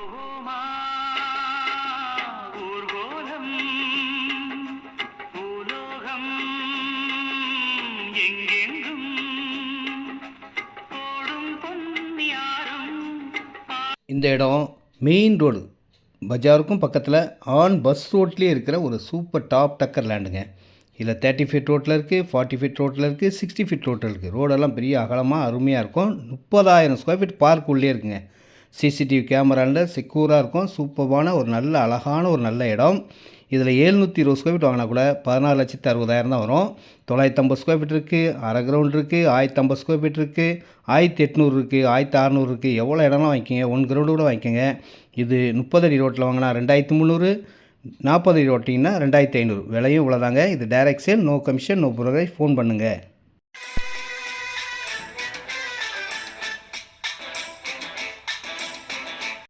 போவோமா ஊர்கோலம் பூலோகம் எங்கெங்கும் ஓடும் பொன்னியாரும். இந்த இடம் மெயின் ரோடு பஜாருக்கும் பக்கத்தில் ஆன் பஸ் ரோட்லேயே இருக்கிற ஒரு சூப்பர் டாப் டக்கர் லேண்டுங்க. இதில் 30 ஃபீட் ரோட்டில் இருக்குது, 40 ஃபீட் ரோட்டில் இருக்குது, 60 ஃபீட் ரோட்டில் இருக்குது. ரோடெல்லாம் பெரிய அகலமாக அருமையாக இருக்கும். 30,000 ஸ்கொயர் ஃபீட் பார்க் உள்ளே இருக்குங்க. சிசிடிவி கேமராவில் செக்யூராக இருக்கும். சூப்பரான ஒரு நல்ல அழகான ஒரு நல்ல இடம். இதில் 720 ஸ்கொயர் ஃபீட் வாங்கினா கூட 14,60,000 தான் வரும். 950 ஸ்கொயர் ஃபீட் இருக்குது, அரை கிரவுண்ட் இருக்குது, 1050 ஸ்கொயர் ஃபீட் இருக்குது, 1800 இருக்குது, 1600 இருக்குது. எவ்வளோ இடம்லாம் வாங்கிக்கோங்க, 1 கிரவுண்டு கூட வாங்கிக்கோங்க. இது 30 அடி ரோட்டில் வாங்கினா 2300, 40 அடி ரோட்டிங்கன்னா 2500. விலையும் இவ்வளோதாங்க. இது direct sale, no commission, no brokerage. Phone பண்ணுங்கள்.